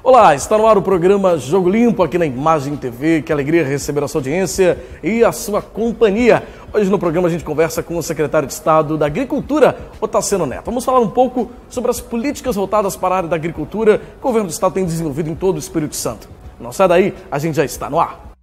Olá, está no ar o programa Jogo Limpo aqui na Imagem TV. Que alegria receber a sua audiência e a sua companhia. Hoje no programa a gente conversa com o secretário de Estado da Agricultura, Otacílio Neto. Vamos falar um pouco sobre as políticas voltadas para a área da agricultura que o governo do Estado tem desenvolvido em todo o Espírito Santo. Não sai daí, a gente já está no ar.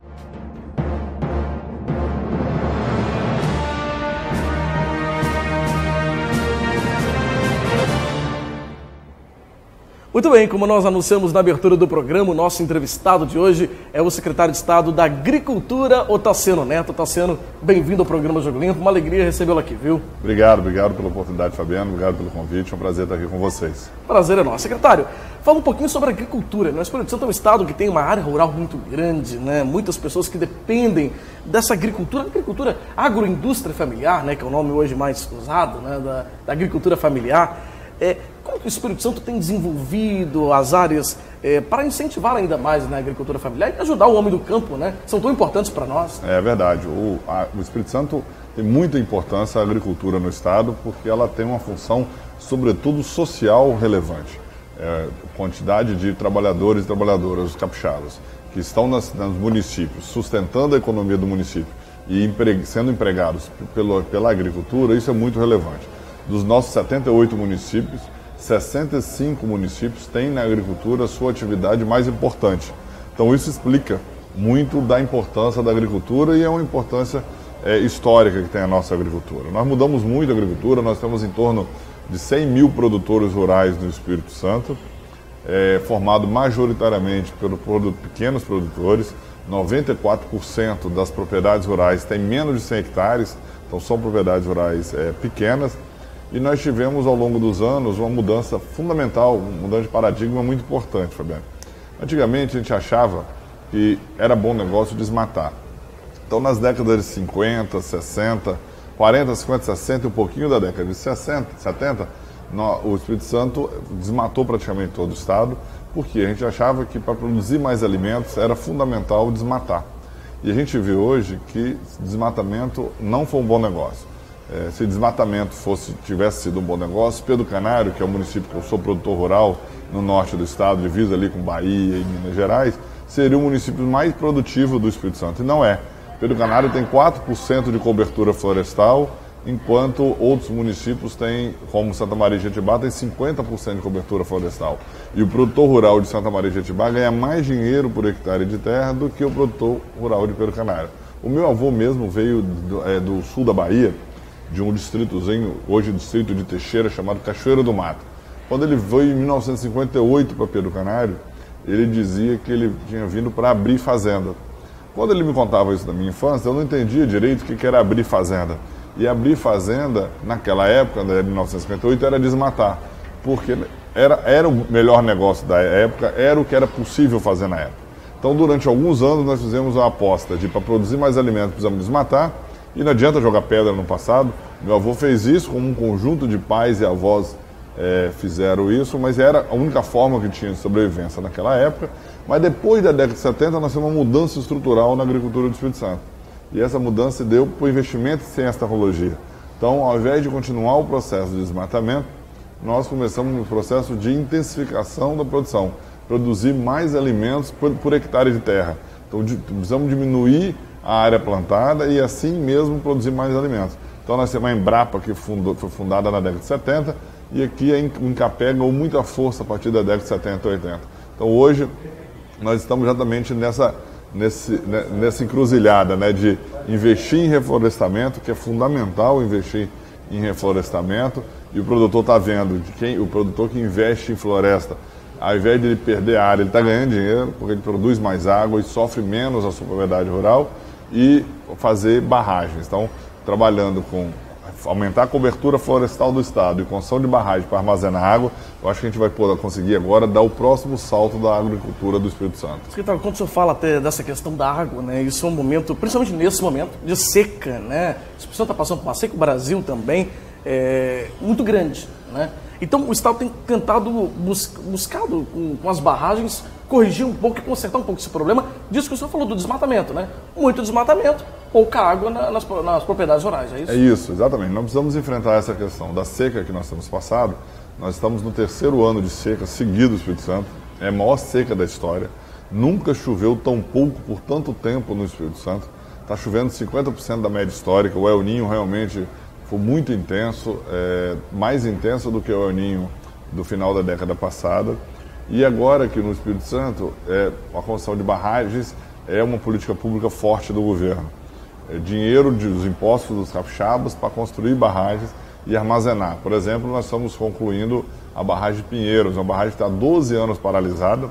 Muito bem, como nós anunciamos na abertura do programa, o nosso entrevistado de hoje é o secretário de Estado da Agricultura, Otacílio Neto. Otacílio, bem-vindo ao programa Jogo Limpo, uma alegria recebê-lo aqui, viu? Obrigado pela oportunidade, Fabiano, obrigado pelo convite, é um prazer estar aqui com vocês. Prazer é nosso. Secretário, fala um pouquinho sobre a agricultura. O Espírito Santo é um estado que tem uma área rural muito grande, né? Muitas pessoas que dependem dessa agricultura, agroindústria familiar, né? Que é o nome hoje mais usado, né? Da agricultura familiar. Como que o Espírito Santo tem desenvolvido as áreas para incentivar ainda mais na agricultura familiar e ajudar o homem do campo, né? São tão importantes para nós. É verdade. O Espírito Santo tem muita importância a agricultura no estado porque ela tem uma função, sobretudo, social relevante. Quantidade de trabalhadores e trabalhadoras, os capixabas, que estão nos municípios, sustentando a economia do município e sendo empregados pela agricultura, isso é muito relevante. Dos nossos 78 municípios, 65 municípios têm na agricultura a sua atividade mais importante. Então isso explica muito da importância da agricultura e é uma importância histórica que tem a nossa agricultura. Nós mudamos muito a agricultura, nós temos em torno de 100 mil produtores rurais no Espírito Santo, formado majoritariamente pelos pequenos produtores. 94% das propriedades rurais têm menos de 100 hectares, então são propriedades rurais pequenas. E nós tivemos, ao longo dos anos, uma mudança fundamental, uma mudança de paradigma muito importante, Fabiano. Antigamente, a gente achava que era bom negócio desmatar. Então, nas décadas de 50, 60, 40, 50, 60 e um pouquinho da década de 60, 70, o Espírito Santo desmatou praticamente todo o estado, porque a gente achava que para produzir mais alimentos era fundamental desmatar. E a gente vê hoje que desmatamento não foi um bom negócio. Se desmatamento tivesse sido um bom negócio, Pedro Canário, que é o município que eu sou produtor rural no norte do estado, divisa ali com Bahia e Minas Gerais, seria o município mais produtivo do Espírito Santo. E não é. Pedro Canário tem 4% de cobertura florestal, enquanto outros municípios têm, como Santa Maria de Jetibá, tem 50% de cobertura florestal. E o produtor rural de Santa Maria de Jetibá ganha mais dinheiro por hectare de terra do que o produtor rural de Pedro Canário. O meu avô mesmo veio do sul da Bahia, de um distritozinho, hoje o distrito de Teixeira, chamado Cachoeira do Mato. Quando ele veio em 1958 para Pedro Canário, ele dizia que ele tinha vindo para abrir fazenda. Quando ele me contava isso da minha infância, eu não entendia direito o que era abrir fazenda. E abrir fazenda, naquela época, de 1958, era desmatar, porque era o melhor negócio da época, era o que era possível fazer na época. Então, durante alguns anos, nós fizemos uma aposta de, para produzir mais alimentos, precisamos desmatar. E não adianta jogar pedra no passado. Meu avô fez isso, como um conjunto de pais e avós fizeram isso, mas era a única forma que tinha de sobrevivência naquela época. Mas depois da década de 70, nós tivemos uma mudança estrutural na agricultura do Espírito Santo. E essa mudança deu para o investimento sem essa tecnologia. Então, ao invés de continuar o processo de desmatamento, nós começamos um processo de intensificação da produção. Produzir mais alimentos por hectare de terra. Então, precisamos diminuir a área plantada e assim mesmo produzir mais alimentos. Então nós temos a Embrapa, que foi fundada na década de 70, e aqui a Incapé ganhou muita força a partir da década de 70 e 80. Então hoje nós estamos exatamente nessa encruzilhada, né, de investir em reflorestamento, que é fundamental investir em reflorestamento, e o produtor está vendo, o produtor que investe em floresta, ao invés de ele perder a área, ele está ganhando dinheiro, porque ele produz mais água e sofre menos a sua propriedade rural, e fazer barragens. Então, trabalhando com aumentar a cobertura florestal do estado e construção de barragem para armazenar água, eu acho que a gente vai conseguir agora dar o próximo salto da agricultura do Espírito Santo. Secretário, quando o senhor fala até dessa questão da água, né, isso é um momento, principalmente nesse momento, de seca, né? O Espírito Santo está passando por uma seca, o Brasil também, muito grande, né? Então, o Estado tem tentado, buscado com as barragens, corrigir um pouco e consertar um pouco esse problema disso que o senhor falou, do desmatamento, né? Muito desmatamento, pouca água nas propriedades rurais, é isso? É isso, exatamente. Nós precisamos enfrentar essa questão da seca que nós temos passado. Nós estamos no 3º ano de seca seguido do Espírito Santo. é a maior seca da história. Nunca choveu tão pouco por tanto tempo no Espírito Santo. Está chovendo 50% da média histórica. O El Niño realmente foi muito intenso, mais intenso do que o El Niño do final da década passada. E agora aqui no Espírito Santo, a construção de barragens é uma política pública forte do governo. Dinheiro dos impostos dos capixabas para construir barragens e armazenar. Por exemplo, nós estamos concluindo a barragem de Pinheiros, uma barragem que está há 12 anos paralisada.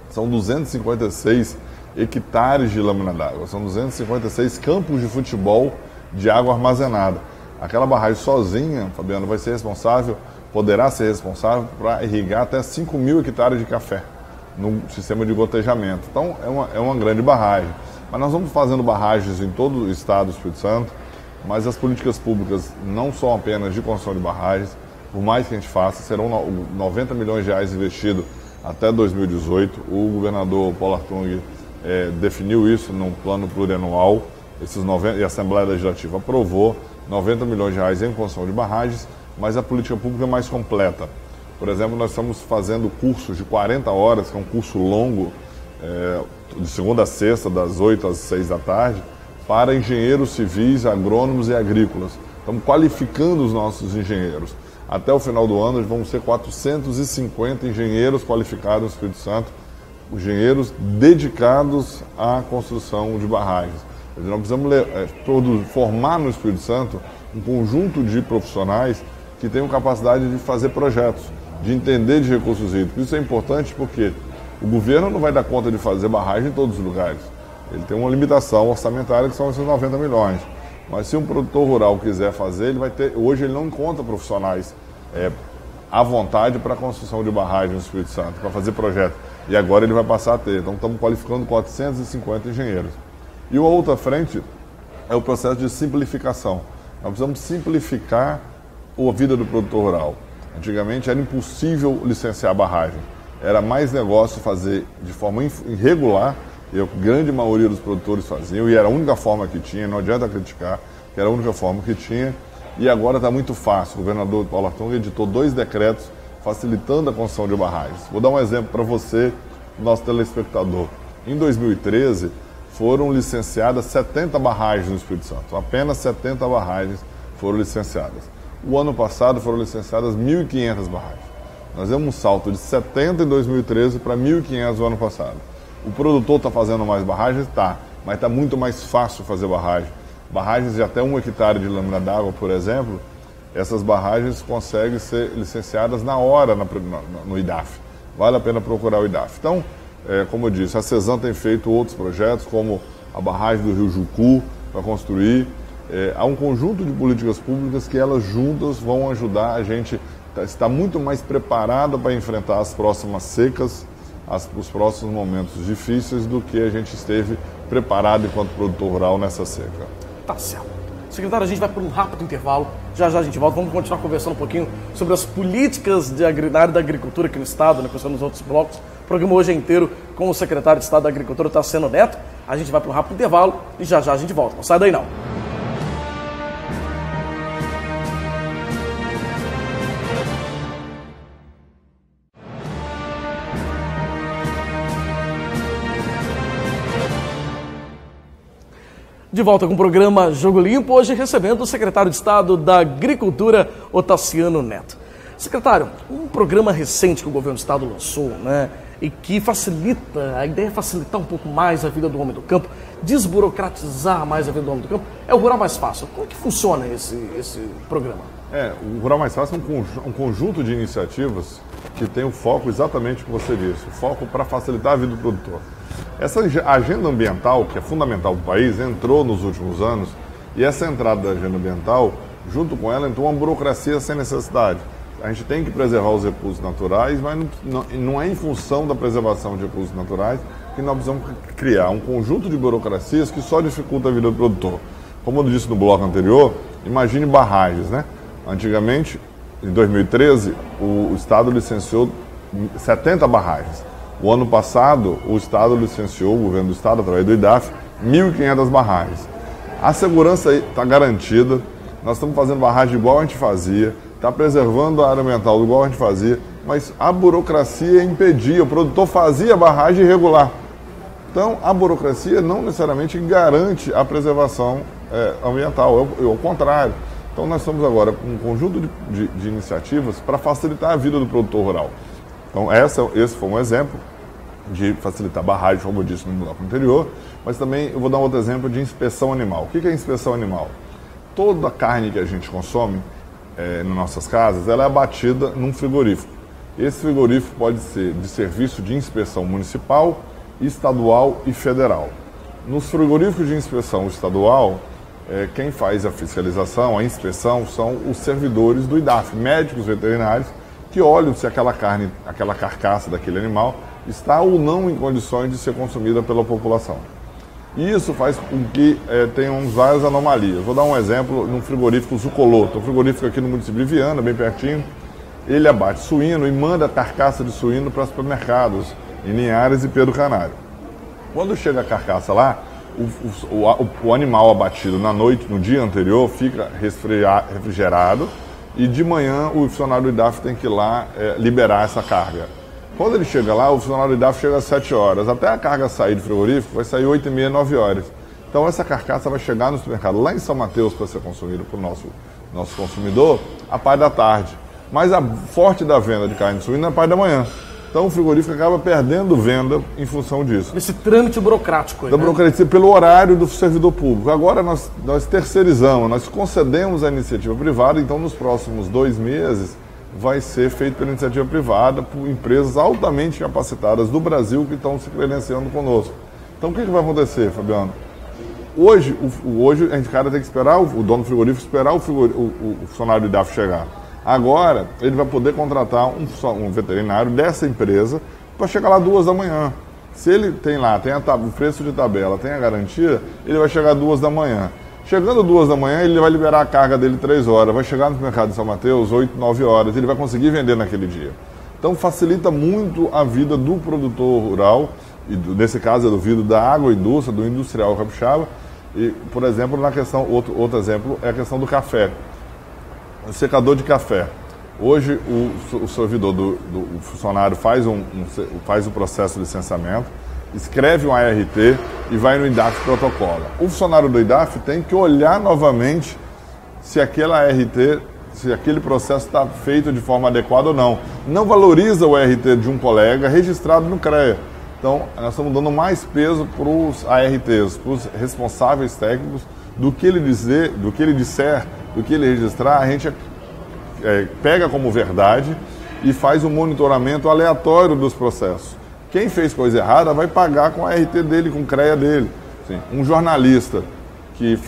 São 256 hectares de lâmina d'água, são 256 campos de futebol de água armazenada. Aquela barragem sozinha, Fabiano, vai ser responsável, poderá ser responsável para irrigar até 5.000 hectares de café no sistema de gotejamento. Então, é uma grande barragem. Mas nós vamos fazendo barragens em todo o estado do Espírito Santo, mas as políticas públicas não são apenas de construção de barragens, por mais que a gente faça, serão 90 milhões de reais investidos até 2018. O governador Paulo Artung definiu isso num plano plurianual, e a Assembleia Legislativa aprovou 90 milhões de reais em construção de barragens, mas a política pública é mais completa. Por exemplo, nós estamos fazendo cursos de 40 horas, que é um curso longo, de segunda a sexta, das 8 às 6 da tarde, para engenheiros civis, agrônomos e agrícolas. Estamos qualificando os nossos engenheiros. Até o final do ano, vão ser 450 engenheiros qualificados no Espírito Santo, engenheiros dedicados à construção de barragens. Nós precisamos formar no Espírito Santo um conjunto de profissionais que tenham capacidade de fazer projetos, de entender de recursos hídricos. Isso é importante porque o governo não vai dar conta de fazer barragem em todos os lugares. Ele tem uma limitação orçamentária que são esses 90 milhões. Mas se um produtor rural quiser fazer, ele vai ter. Hoje ele não encontra profissionais à vontade para a construção de barragem no Espírito Santo, para fazer projeto. E agora ele vai passar a ter. Então estamos qualificando 450 engenheiros. E uma outra frente é o processo de simplificação. Nós precisamos simplificar a vida do produtor rural. Antigamente era impossível licenciar a barragem. Era mais negócio fazer de forma irregular, e a grande maioria dos produtores faziam, e era a única forma que tinha, não adianta criticar, que era a única forma que tinha, e agora está muito fácil. O governador Paulo Artung editou 2 decretos facilitando a construção de barragens. Vou dar um exemplo para você, nosso telespectador. Em 2013, foram licenciadas 70 barragens no Espírito Santo, apenas 70 barragens foram licenciadas. O ano passado foram licenciadas 1.500 barragens. Nós demos um salto de 70 em 2013 para 1.500 no ano passado. O produtor está fazendo mais barragens? Está, mas está muito mais fácil fazer barragem. Barragens de até 1 hectare de lâmina d'água, por exemplo, essas barragens conseguem ser licenciadas na hora no IDAF. Vale a pena procurar o IDAF. Então, como eu disse, a CESAM tem feito outros projetos, como a barragem do Rio Jucu, para construir. Há um conjunto de políticas públicas que elas juntas vão ajudar a gente a estar muito mais preparado para enfrentar as próximas secas, os próximos momentos difíceis do que a gente esteve preparado enquanto produtor rural nessa seca. Tá certo. Secretário, a gente vai para um rápido intervalo. Já a gente volta. Vamos continuar conversando um pouquinho sobre as políticas na área da agricultura aqui no Estado, né, pensando nos outros blocos. O programa hoje é inteiro com o secretário de Estado da Agricultura, Otaciano Neto. A gente vai para um rápido intervalo e já a gente volta. Não sai daí não. De volta com o programa Jogo Limpo, hoje recebendo o secretário de Estado da Agricultura, Otaciano Neto. Secretário, um programa recente que o governo do Estado lançou, né, e que facilita, a ideia é facilitar um pouco mais a vida do homem do campo, desburocratizar mais a vida do homem do campo, é o Rural Mais Fácil. Como que funciona esse programa? O Rural Mais Fácil é um conjunto de iniciativas que tem o foco exatamente o que você disse, o foco para facilitar a vida do produtor. Essa agenda ambiental, que é fundamental para o país, entrou nos últimos anos, e essa entrada da agenda ambiental, junto com ela, entrou uma burocracia sem necessidade. A gente tem que preservar os recursos naturais, mas não é em função da preservação de recursos naturais que nós precisamos criar um conjunto de burocracias que só dificulta a vida do produtor. Como eu disse no bloco anterior, imagine barragens, né? Antigamente, em 2013, o Estado licenciou 70 barragens. O ano passado, o Estado licenciou, o governo do Estado, através do IDAF, 1.500 barragens. A segurança está garantida, nós estamos fazendo barragem igual a gente fazia, está preservando a área ambiental igual a gente fazia, mas a burocracia impedia, o produtor fazia a barragem irregular. Então, a burocracia não necessariamente garante a preservação ambiental, é o contrário. Então, nós estamos agora com um conjunto de iniciativas para facilitar a vida do produtor rural. Então, esse foi um exemplo de facilitar barragem, como eu disse no bloco anterior, mas também eu vou dar um outro exemplo de inspeção animal. O que é inspeção animal? Toda a carne que a gente consome nas nossas casas, ela é abatida num frigorífico. Esse frigorífico pode ser de serviço de inspeção municipal, estadual e federal. Nos frigoríficos de inspeção estadual, quem faz a fiscalização, a inspeção, são os servidores do IDAF, médicos veterinários, que olham se aquela carne, aquela carcaça daquele animal está ou não em condições de ser consumida pela população. E isso faz com que tenham várias anomalias. Vou dar um exemplo no frigorífico Zucoloto, um frigorífico aqui no município de Viana, bem pertinho. Ele abate suíno e manda a carcaça de suíno para supermercados em Linhares e Pedro Canário. Quando chega a carcaça lá, o animal abatido na noite, no dia anterior, fica refrigerado e de manhã o funcionário do IDAF tem que ir lá liberar essa carga. Quando ele chega lá, o funcionário do IDAF chega às 7 horas. Até a carga sair do frigorífico, vai sair 8h30, 9 horas. Então essa carcaça vai chegar no supermercado lá em São Mateus para ser consumida por nosso consumidor a parte da tarde. Mas a forte da venda de carne de suíno é a parte da manhã. Então o frigorífico acaba perdendo venda em função disso. Esse trâmite burocrático aí, da burocracia pelo horário do servidor público. Agora nós terceirizamos, nós concedemos a iniciativa privada, então nos próximos 2 meses vai ser feito pela iniciativa privada por empresas altamente capacitadas do Brasil que estão se credenciando conosco. Então o que vai acontecer, Fabiano? Hoje a gente tem que esperar o dono do frigorífico esperar o funcionário do IDAF chegar. Agora ele vai poder contratar um veterinário dessa empresa para chegar lá 2 da manhã. Se ele tem o preço de tabela, tem a garantia, ele vai chegar 2 da manhã. Chegando 2 da manhã, ele vai liberar a carga dele 3 horas, vai chegar no mercado de São Mateus 8, 9 horas, ele vai conseguir vender naquele dia. Então facilita muito a vida do produtor rural, e nesse caso é do vidro da agroindústria, do industrial capixaba, e, por exemplo, na questão, outro exemplo é a questão do café. O secador de café. Hoje o servidor o funcionário faz o processo de licenciamento, escreve um ART e vai no IDAF e protocola. O funcionário do IDAF tem que olhar novamente se aquele ART, se aquele processo está feito de forma adequada ou não. Não valoriza o ART de um colega registrado no CREA. Então, nós estamos dando mais peso para os ARTs, para os responsáveis técnicos, do que ele disser, do que ele registrar, a gente pega como verdade e faz um monitoramento aleatório dos processos. Quem fez coisa errada vai pagar com a ART dele, com o CREA dele. Assim, um jornalista que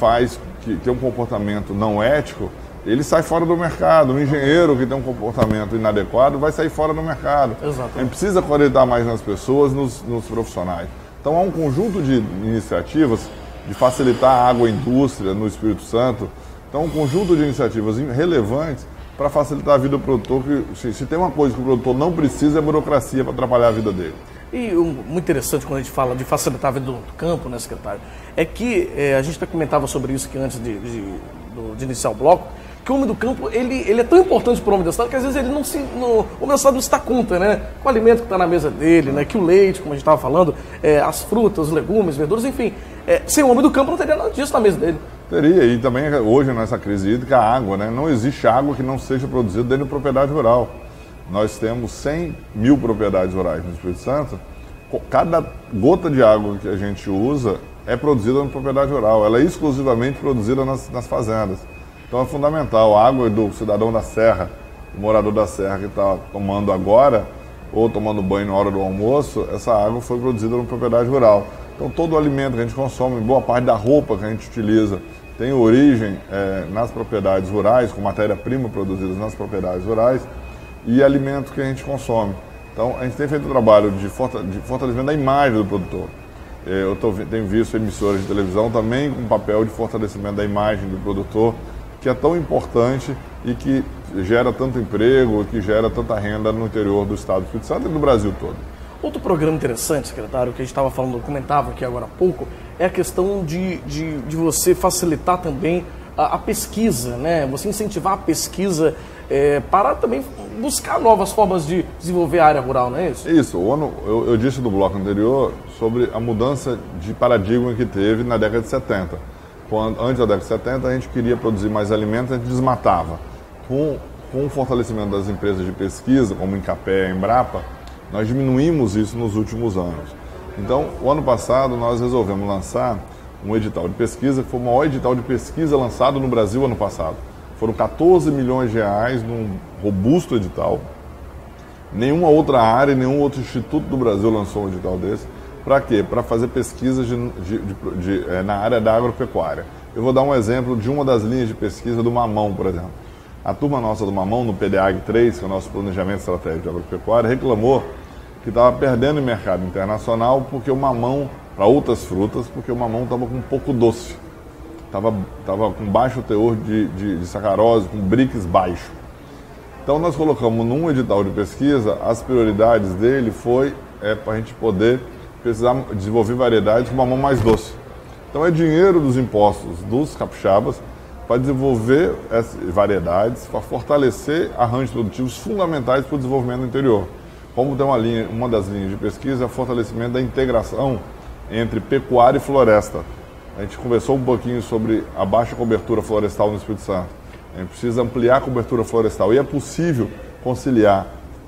tem um comportamento não ético, ele sai fora do mercado. Um engenheiro que tem um comportamento inadequado vai sair fora do mercado. Exatamente. A gente precisa acreditar mais nas pessoas, nos profissionais. Então há um conjunto de iniciativas de facilitar a agroindústria no Espírito Santo. Então um conjunto de iniciativas relevantes para facilitar a vida do produtor. Se tem uma coisa que o produtor não precisa é burocracia para atrapalhar a vida dele. E muito interessante quando a gente fala de facilitar a vida do campo, né, secretário, é que a gente até comentava sobre isso aqui antes de iniciar o bloco, que o homem do campo, ele é tão importante para o homem da cidade que às vezes ele o homem da cidade não se dá conta, né? Com o alimento que está na mesa dele, né? Que o leite, como a gente estava falando, as frutas, os legumes, verduras, enfim. Sem o homem do campo não teria nada disso na mesa dele. Teria, e também hoje nessa crise hídrica, a água, né? Não existe água que não seja produzida dentro de propriedade rural. Nós temos 100 mil propriedades rurais no Espírito Santo. Cada gota de água que a gente usa é produzida na propriedade rural. Ela é exclusivamente produzida nas fazendas. Então é fundamental. A água do cidadão da serra, o morador da serra que está tomando agora, ou tomando banho na hora do almoço, essa água foi produzida na propriedade rural. Então todo o alimento que a gente consome, boa parte da roupa que a gente utiliza, tem origem nas propriedades rurais, com matéria-prima produzida nas propriedades rurais, e alimento que a gente consome. Então a gente tem feito um trabalho de fortalecimento da imagem do produtor. Eu tenho visto emissoras de televisão também com papel de fortalecimento da imagem do produtor, que é tão importante e que gera tanto emprego, que gera tanta renda no interior do estado do Espírito Santo e do Brasil todo. Outro programa interessante, secretário, que a gente estava falando, comentava aqui agora há pouco, é a questão de você facilitar também a pesquisa, né? Você incentivar a pesquisa para também buscar novas formas de desenvolver a área rural, não é isso? Isso. Eu disse no bloco anterior sobre a mudança de paradigma que teve na década de 70. Antes da década de 70, a gente queria produzir mais alimentos, a gente desmatava. Com o fortalecimento das empresas de pesquisa, como Incapé, Embrapa, nós diminuímos isso nos últimos anos. Então, o ano passado, nós resolvemos lançar um edital de pesquisa, que foi o maior edital de pesquisa lançado no Brasil ano passado. Foram 14 milhões de reais num robusto edital. Nenhuma outra área, nenhum outro instituto do Brasil lançou um edital desse. Para quê? Para fazer pesquisas na área da agropecuária. Eu vou dar um exemplo de uma das linhas de pesquisa do mamão, por exemplo. A turma nossa do mamão, no PDAG 3, que é o nosso Planejamento Estratégico de Agropecuária, reclamou que estava perdendo em mercado internacional porque o mamão, para outras frutas, porque o mamão estava com um pouco doce. Estava com baixo teor de sacarose, com BRICS baixo. Então nós colocamos num edital de pesquisa, as prioridades dele foi para a gente poder desenvolver variedades com mamão mais doce. Então é dinheiro dos impostos dos capixabas para desenvolver essas variedades, para fortalecer arranjos produtivos fundamentais para o desenvolvimento do interior. Como tem uma das linhas de pesquisa, é o fortalecimento da integração entre pecuária e floresta. A gente conversou um pouquinho sobre a baixa cobertura florestal no Espírito Santo. A gente precisa ampliar a cobertura florestal e é possível conciliar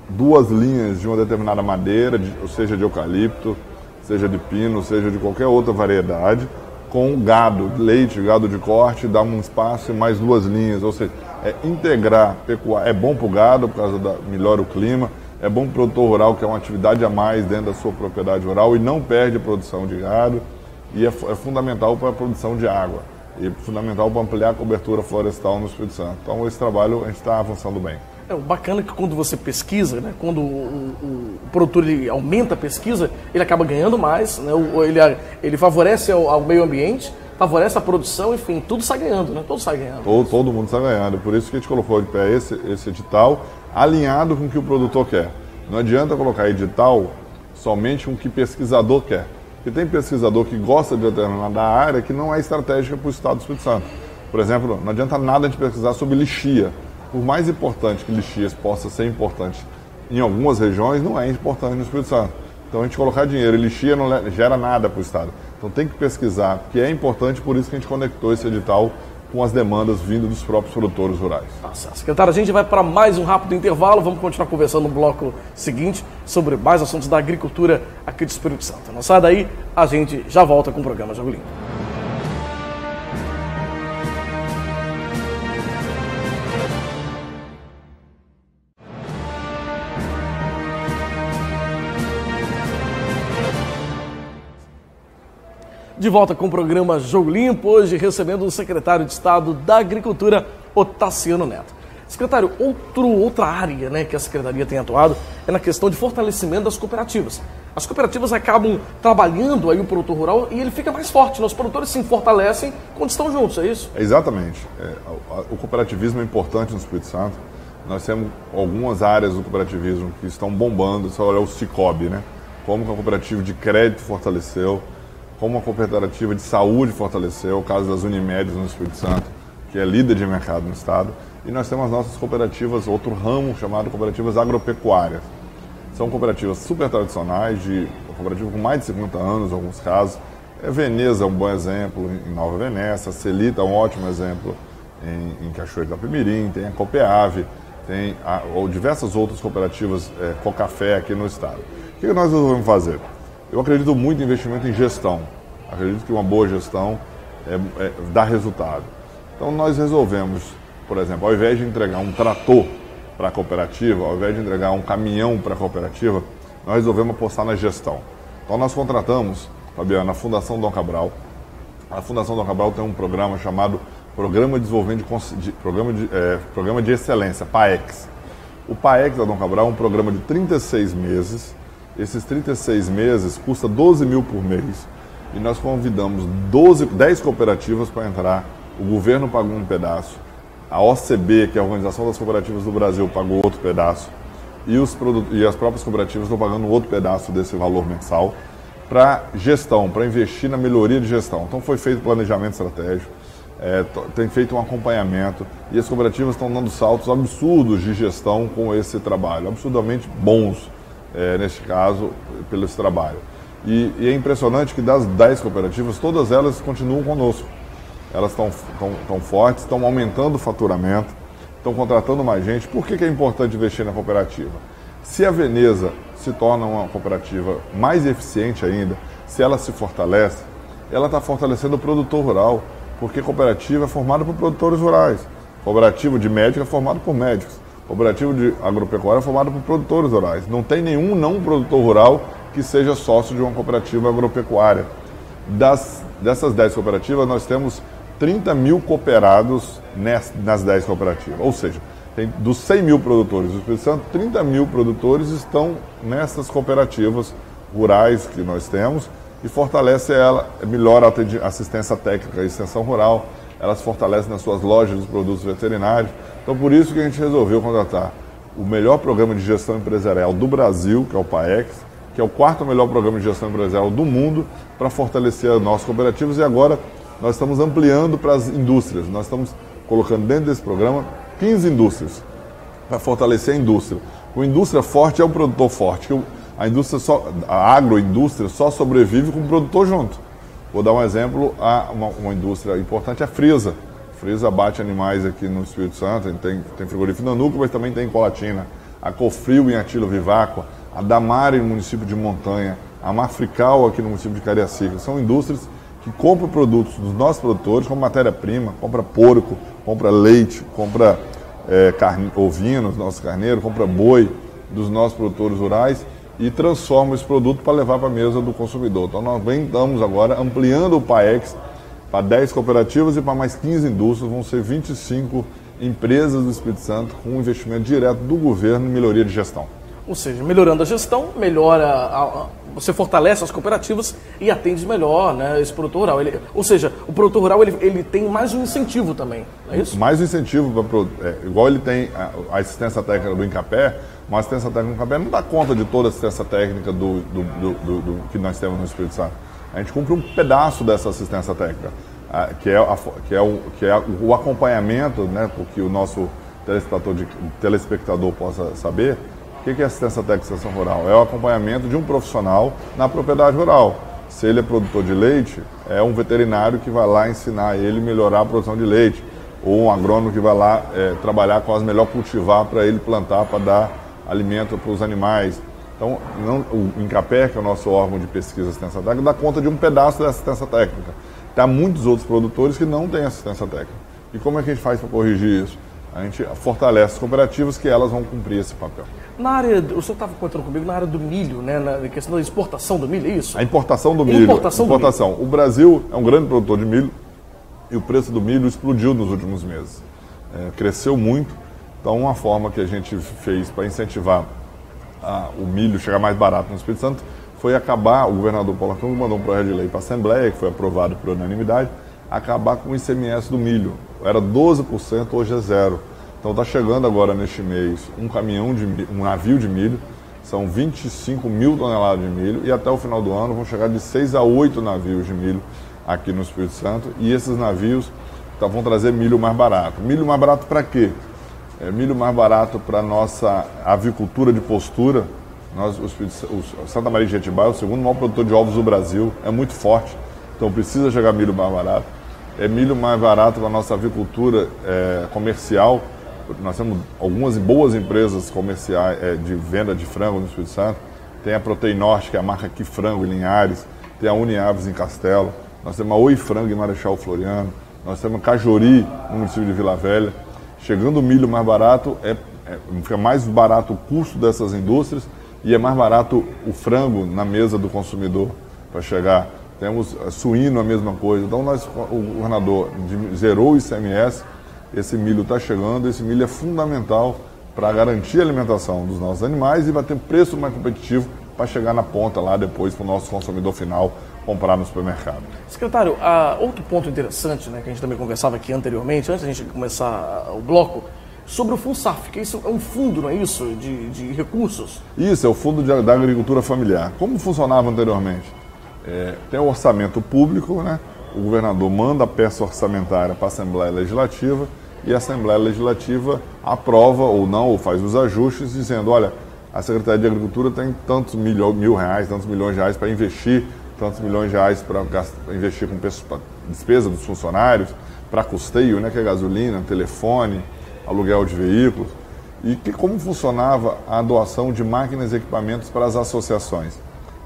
duas linhas de uma determinada madeira, seja de eucalipto, seja de pino, seja de qualquer outra variedade, com gado, leite, gado de corte, dá um espaço e mais duas linhas, ou seja, integrar pecuária. É bom para o gado, por causa melhora o clima, é bom para o produtor rural, que é uma atividade a mais dentro da sua propriedade rural e não perde a produção de gado, e é fundamental para a produção de água, e é fundamental para ampliar a cobertura florestal no Espírito Santo. Então esse trabalho a gente está avançando bem. O bacana é que quando você pesquisa, né, quando o produtor ele aumenta a pesquisa, ele acaba ganhando mais, né, ele favorece ao meio ambiente, favorece a produção, enfim, tudo sai ganhando, né? Todo sai ganhando. Todo mundo está ganhando, por isso que a gente colocou de pé esse edital alinhado com o que o produtor quer. Não adianta colocar edital somente com o que o pesquisador quer. Porque tem pesquisador que gosta de determinada área que não é estratégica para o Estado do Espírito Santo. Por exemplo, não adianta nada a gente pesquisar sobre lixia. Por mais importante que lixias possa ser importante em algumas regiões, não é importante no Espírito Santo. Então a gente colocar dinheiro em lixia não gera nada para o Estado. Então tem que pesquisar, que é importante, por isso que a gente conectou esse edital com as demandas vindas dos próprios produtores rurais. Nossa, secretário, a gente vai para mais um rápido intervalo, vamos continuar conversando no bloco seguinte sobre mais assuntos da agricultura aqui do Espírito Santo. Não sai daí, a gente já volta com o programa Jogo Limpo. De volta com o programa Jogo Limpo, hoje recebendo o secretário de Estado da Agricultura, Otaciano Neto. Secretário, outra área, né, que a Secretaria tem atuado é na questão de fortalecimento das cooperativas. As cooperativas acabam trabalhando aí o produtor rural e ele fica mais forte, né? Os produtores se fortalecem quando estão juntos, é isso? Exatamente. O cooperativismo é importante no Espírito Santo. Nós temos algumas áreas do cooperativismo que estão bombando, só olhar o Cicobi, né? Como que a cooperativa de crédito fortaleceu, como a cooperativa de saúde fortaleceu, o caso das Unimedes no Espírito Santo, que é líder de mercado no estado. E nós temos as nossas cooperativas, outro ramo chamado cooperativas agropecuárias. São cooperativas super tradicionais, cooperativa com mais de 50 anos, em alguns casos. Veneza é um bom exemplo em Nova Venécia, a Celita é um ótimo exemplo em Cachoeiro do Apimirim, tem a Copeave, tem diversas outras cooperativas Cocafé aqui no estado. O que nós vamos fazer? Eu acredito muito em investimento em gestão. Acredito que uma boa gestão dá resultado. Então nós resolvemos, por exemplo, ao invés de entregar um trator para a cooperativa, ao invés de entregar um caminhão para a cooperativa, nós resolvemos apostar na gestão. Então nós contratamos, Fabiana, a Fundação Dom Cabral. A Fundação Dom Cabral tem um programa chamado Programa de Desenvolvimento Programa de Excelência, PAEX. O PAEX da Dom Cabral é um programa de 36 meses. Esses 36 meses custa 12 mil por mês. E nós convidamos 10 cooperativas para entrar. O governo pagou um pedaço. A OCB, que é a Organização das Cooperativas do Brasil, pagou outro pedaço. E as próprias cooperativas estão pagando outro pedaço desse valor mensal para gestão, para investir na melhoria de gestão. Então foi feito planejamento estratégico, tem feito um acompanhamento e as cooperativas estão dando saltos absurdos de gestão com esse trabalho, absurdamente bons, neste caso, pelo esse trabalho. E é impressionante que das 10 cooperativas, todas elas continuam conosco. Elas estão fortes, estão aumentando o faturamento, estão contratando mais gente. Por que é importante investir na cooperativa? Se a Veneza se torna uma cooperativa mais eficiente ainda, se ela se fortalece, ela está fortalecendo o produtor rural, porque a cooperativa é formada por produtores rurais. Cooperativa de médica é formada por médicos. Cooperativa de agropecuária é formada por produtores rurais. Não tem nenhum não produtor rural que seja sócio de uma cooperativa agropecuária. Dessas 10 cooperativas, nós temos 30 mil cooperados nas 10 cooperativas. Ou seja, dos 100 mil produtores do Espírito Santo, 30 mil produtores estão nessas cooperativas rurais que nós temos e fortalece ela, melhora a assistência técnica e extensão rural, elas fortalecem nas suas lojas de produtos veterinários. Então, por isso que a gente resolveu contratar o melhor programa de gestão empresarial do Brasil, que é o PAEX, que é o 4º melhor programa de gestão empresarial do mundo, para fortalecer as nossas cooperativas. E agora nós estamos ampliando para as indústrias. Nós estamos colocando dentro desse programa 15 indústrias, para fortalecer a indústria. O indústria forte é o produtor forte. A agroindústria só sobrevive com o produtor junto. Vou dar um exemplo, uma indústria importante é a Frisa. A Frisa abate animais aqui no Espírito Santo, tem frigorífico na Nuca, mas também tem em Colatina. A Cofrio em Atilo Viváqua, a Damari no município de Montanha, a Mafrical aqui no município de Cariacica. São indústrias que compram produtos dos nossos produtores como matéria-prima, compra porco, compra leite, compra ovinos, nosso carneiro, compra boi dos nossos produtores rurais e transforma esse produto para levar para a mesa do consumidor. Então nós estamos agora ampliando o PAEX para 10 cooperativas e para mais 15 indústrias, vão ser 25 empresas do Espírito Santo com um investimento direto do governo em melhoria de gestão. Ou seja, melhorando a gestão, você fortalece as cooperativas e atende melhor, né, esse produtor rural. Ou seja, o produtor rural ele tem mais um incentivo também, é isso? Mais um incentivo, igual ele tem a assistência técnica do INCAPé, mas a assistência técnica do INCAPé não dá conta de toda a assistência técnica do que nós temos no Espírito Santo. A gente cumpre um pedaço dessa assistência técnica, que é o acompanhamento, né, para que o nosso telespectador possa saber. O que é assistência técnica e extensão rural? É o acompanhamento de um profissional na propriedade rural. Se ele é produtor de leite, é um veterinário que vai lá ensinar ele a melhorar a produção de leite. Ou um agrônomo que vai lá trabalhar com as melhores cultivar para ele plantar, para dar alimento para os animais. Então, o INCAPé, que é o nosso órgão de pesquisa e assistência técnica, dá conta de um pedaço da assistência técnica. Tem muitos outros produtores que não têm assistência técnica. E como é que a gente faz para corrigir isso? A gente fortalece as cooperativas que elas vão cumprir esse papel. Na área, o senhor estava contando comigo, na área do milho, né, na questão da exportação do milho, é isso? A importação do milho. Importação. O Brasil é um grande produtor de milho e o preço do milho explodiu nos últimos meses. Cresceu muito. Então, uma forma que a gente fez para incentivar o milho chegar mais barato no Espírito Santo foi acabar, o governador Paulo Artung mandou um projeto de lei para a Assembleia, que foi aprovado por unanimidade, acabar com o ICMS do milho. Era 12%, hoje é 0%. Então está chegando agora neste mês um navio de milho, são 25 mil toneladas de milho e até o final do ano vão chegar de 6 a 8 navios de milho aqui no Espírito Santo e esses navios vão trazer milho mais barato. Milho mais barato para quê? Milho mais barato para a nossa avicultura de postura. Santa Maria de Jetibá é o segundo maior produtor de ovos do Brasil, é muito forte, então precisa chegar milho mais barato. Milho mais barato para a nossa avicultura comercial. Nós temos algumas boas empresas comerciais de venda de frango no Espírito Santo. Tem a Proteinorte, que é a marca Aqui Frango em Linhares. Tem a Uniaves em Castelo. Nós temos a Oi Frango em Marechal Floriano. Nós temos a Cajori no município de Vila Velha. Chegando o milho mais barato, fica mais barato o custo dessas indústrias e é mais barato o frango na mesa do consumidor para chegar. Temos suíno, a mesma coisa. Então, o governador zerou o ICMS, esse milho está chegando, esse milho é fundamental para garantir a alimentação dos nossos animais e vai ter preço mais competitivo para chegar na ponta lá depois para o nosso consumidor final comprar no supermercado. Secretário, outro ponto interessante, né, que a gente também conversava aqui anteriormente, antes da gente começar o bloco, sobre o FUNSAF, que isso é um fundo, não é isso, de recursos? Isso, é o Fundo da Agricultura Familiar. Como funcionava anteriormente? Tem o orçamento público, né? o governador manda a peça orçamentária para a Assembleia Legislativa e a Assembleia Legislativa aprova ou não, ou faz os ajustes, dizendo, olha, a Secretaria de Agricultura tem tantos mil reais, tantos milhões de reais para investir, tantos milhões de reais para investir com despesa dos funcionários, para custeio, né, que é gasolina, telefone, aluguel de veículos. E como funcionava a doação de máquinas e equipamentos para as associações?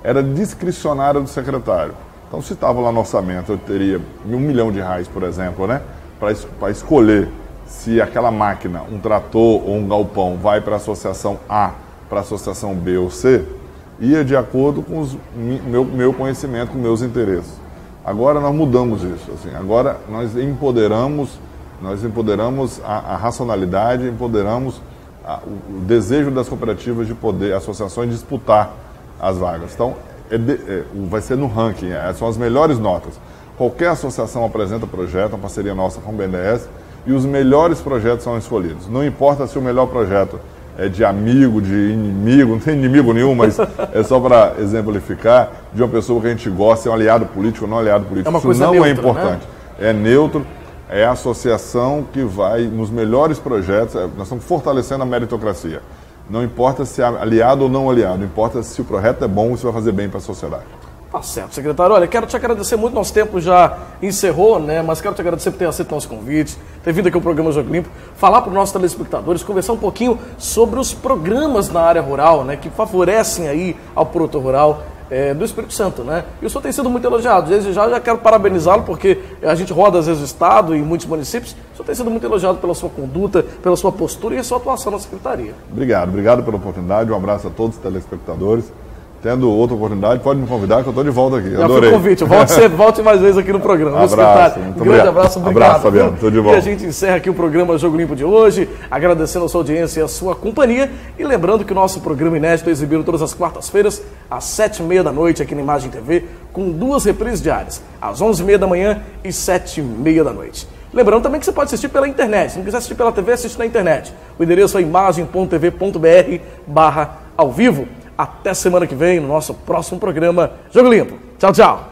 Era discricionária do secretário. Então, se estava lá no orçamento, eu teria R$1 milhão, por exemplo, né, para escolher se aquela máquina, um trator ou um galpão, vai para a associação A, para a associação B ou C, ia de acordo com meu conhecimento, com meus interesses. Agora nós mudamos isso. Assim, agora nós empoderamos a racionalidade, empoderamos o desejo das cooperativas de poder, associações, disputar as vagas. Então, vai ser no ranking, são as melhores notas. Qualquer associação apresenta projeto, uma parceria nossa com o BNDES, e os melhores projetos são escolhidos. Não importa se o melhor projeto é de amigo, de inimigo, não tem inimigo nenhum, mas é só para exemplificar, de uma pessoa que a gente gosta, é um aliado político ou não aliado político. É uma coisa Isso não neutra, é importante. Né? É neutro, é a associação que vai nos melhores projetos, nós estamos fortalecendo a meritocracia. Não importa se é aliado ou não aliado, importa se o projeto é bom e se vai fazer bem para a sociedade. Tá certo, secretário. Olha, quero te agradecer muito, nosso tempo já encerrou, né? Mas quero te agradecer por ter aceito nosso convite, ter vindo aqui ao programa Jogo Limpo, falar para os nossos telespectadores, conversar um pouquinho sobre os programas na área rural, né? Que favorecem aí ao produtor rural do Espírito Santo, né? E o senhor tem sido muito elogiado. Desde já quero parabenizá-lo, porque a gente roda às vezes o Estado e muitos municípios. O senhor tem sido muito elogiado pela sua conduta, pela sua postura e a sua atuação na Secretaria. Obrigado pela oportunidade. Um abraço a todos os telespectadores. Tendo outra oportunidade, pode me convidar que eu estou de volta aqui. Já foi o convite. Volte mais vezes aqui no programa. Abraço. Um grande abraço. Obrigado. Abraço, Fabiano. Estou de volta. E a gente encerra aqui o programa Jogo Limpo de hoje, agradecendo a sua audiência e a sua companhia. E lembrando que o nosso programa inédito é exibido todas as quartas-feiras, às 7h30 da noite, aqui na Imagem TV, com 2 reprises diárias, às 11h30 da manhã e 7h30 da noite. Lembrando também que você pode assistir pela internet. Se não quiser assistir pela TV, assiste na internet. O endereço é imagem.tv.br/ao vivo. Até semana que vem, no nosso próximo programa Jogo Limpo. Tchau, tchau.